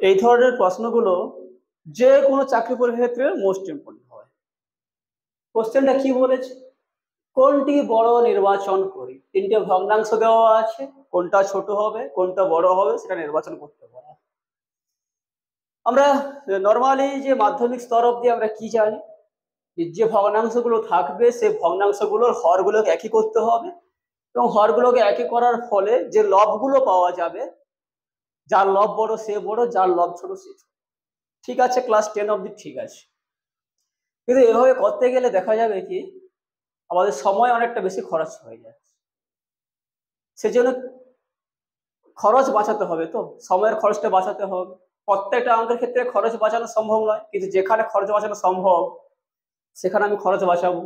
এই ধরনের প্রশ্নগুলো যে কোনো চাকরি পরীক্ষার ক্ষেত্রে মোস্ট ইম্পর্টেন্ট হয়। কোশ্চেনটা কি বলেছে, কোনটি বড় নির্বাচন করি, তিনটে ভগ্নাংশ দেওয়া আছে, কোনটা ছোট হবে কোনটা বড় হবে সেটা নির্বাচন করতে পারে। আমরা নর্মালি যে মাধ্যমিক স্তর অব্দি আমরা কি জানি, যে ভগ্নাংশগুলো থাকবে সেই ভগ্নাংশগুলোর হরগুলোকে একই করতে হবে এবং হরগুলোকে একই করার ফলে যে লবগুলো পাওয়া যাবে, যার লব বড় সে বড়, যার লব ছোট সে ছোট। ঠিক আছে, ক্লাস 10 অব্দি ঠিক আছে, কিন্তু এভাবে করতে গেলে দেখা যাবে কি আমাদের সময় অনেকটা বেশি খরচ হয়ে যায়। সেজন্য খরচ বাঁচাতে হবে, তো সময়ের খরচটা বাঁচাতে হবে। প্রত্যেকটা অঙ্কের ক্ষেত্রে খরচ বাঁচানো সম্ভব নয়, কিন্তু যেখানে খরচ বাঁচানো সম্ভব সেখানে আমি খরচ বাঁচাবো।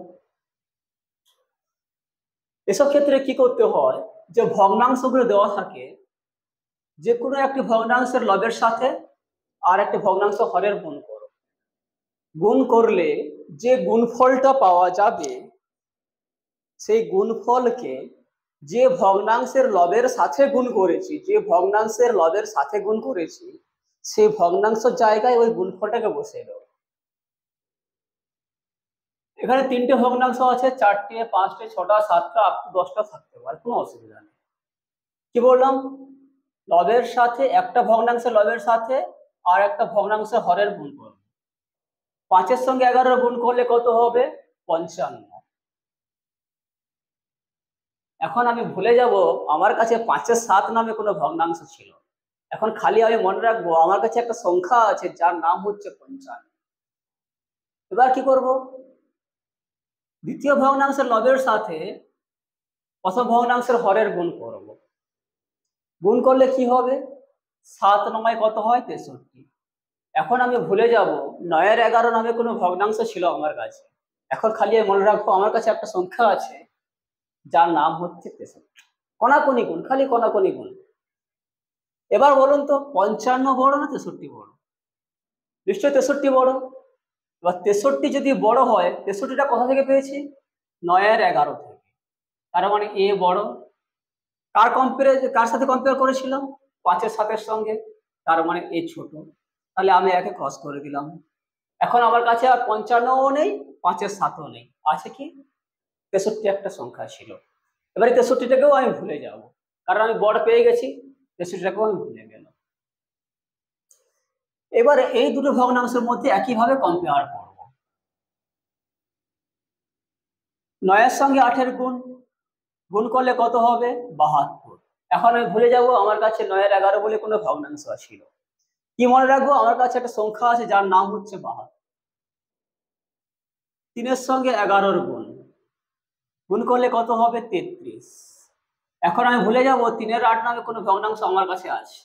এসব ক্ষেত্রে কি করতে হয়, যে ভগ্নাংশগুলো দেওয়া থাকে, যে কোনো একটি ভগ্নাংশের লবের সাথে আর একটি ভগ্নাংশ হরের গুণ করো। গুণ করলে যে গুণফলটা পাওয়া যাবে সেই গুণফলকে যে ভগ্নাংশের লবের সাথে গুণ করেছি, যে ভগ্নাংশের লবের সাথে গুণ করেছি সেই ভগ্নাংশ জায়গায় ওই গুণফলটাকে বসিয়ে দেবো। এখানে তিনটে ভগ্নাংশ আছে, 4টে 5টে 6টা 7টা আপ টু 10টা থাকতে পারে, কোনো অসুবিধা নেই। কি বললাম, লবের সাথে একটা ভগ্নাংশের লবের সাথে আর একটা ভগ্নাংশের হরের গুণ করবে। 5-এর সঙ্গে 11 গুণ করলে কত হবে, 55। এখন আমি ভুলে যাব আমার কাছে 5-এর 7 নামে কোনো ভগ্নাংশ ছিল, এখন খালি আমি মনে রাখবো আমার কাছে একটা সংখ্যা আছে যার নাম হচ্ছে 55। এবার কি করব, দ্বিতীয় ভগ্নাংশের লবের সাথে প্রথম ভগ্নাংশের হরের গুণ করব। গুণ করলে কি হবে, 7 9 কত হয়, 63। এখন আমি ভুলে যাব 9-এর 11 নামে কোনো ভগ্নাংশ ছিল আমার কাছে, এখন খালি মনে রাখবো আমার কাছে একটা সংখ্যা আছে যার নাম হচ্ছে 63। কণাকণি গুণ, খালি কণাকণি গুণ। এবার বলুন তো 55 বড় না 63 বড়? নিশ্চয়ই 63 বড়। এবার 63 যদি বড় হয়, 63টা কোথা থেকে পেয়েছি, 9-এর 11 থেকে, তার মানে এ বড়। কার সাথে কম্পেয়ার করেছিলাম, 5-এর 7-এর সঙ্গে, তার মানে এ ছোট। তাহলে আমি একে ক্রস করে দিলাম। এখন আমার কাছে আর 55ও নেই, 5-এর 7ও নেই, আছে কি 63 একটা সংখ্যা ছিল। এবারে 63টাকেও আমি ভুলে যাব, কারণ আমি বড় পেয়ে গেছি, 63টাকেও আমি ভুলে গেলাম। এবারে এই দুটো ভগ্নাংশের মধ্যে একইভাবে কম্পেয়ার করব। 9-এর সঙ্গে 8-এর গুণ, গুণ করলে কত হবে, 72। এখন আমি ভুলে যাব আমার কাছে 9-এর 11 বলে কোনো ভগ্নাংশ ছিল, কি মনে রাখবো আমার কাছে একটা সংখ্যা আছে যার নাম হচ্ছে 72। 3-এর সঙ্গে 11-র গুণ, গুণ করলে কত হবে, 33। এখন আমি ভুলে যাব 3-এর 8 নামে কোনো ভগ্নাংশ আমার কাছে আছে,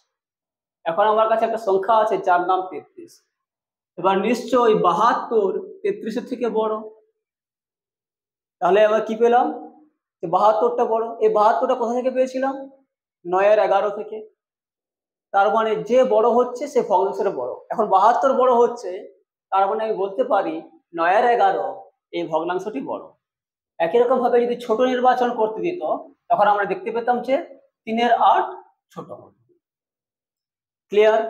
এখন আমার কাছে একটা সংখ্যা আছে যার নাম 33। এবার নিশ্চয়ই 72 33-এর থেকে বড়। তাহলে এবার কি পেলাম, যে 72টা বড়। এই 72টা কোথা থেকে পেয়েছিলাম, 9-এর 11 থেকে। তার মানে যে বড় হচ্ছে সে ভগ্নাংশের বড়। এখন 72 বড় হচ্ছে, তার মানে আমি বলতে পারি 9-এর 11 এই ভগ্নাংশটি বড়। একই রকম ভাবে যদি ছোট নির্বাচন করতে দিত, তখন আমরা দেখতে পেতাম যে 3-এর 8 ছোট হবে। ক্লিয়ার?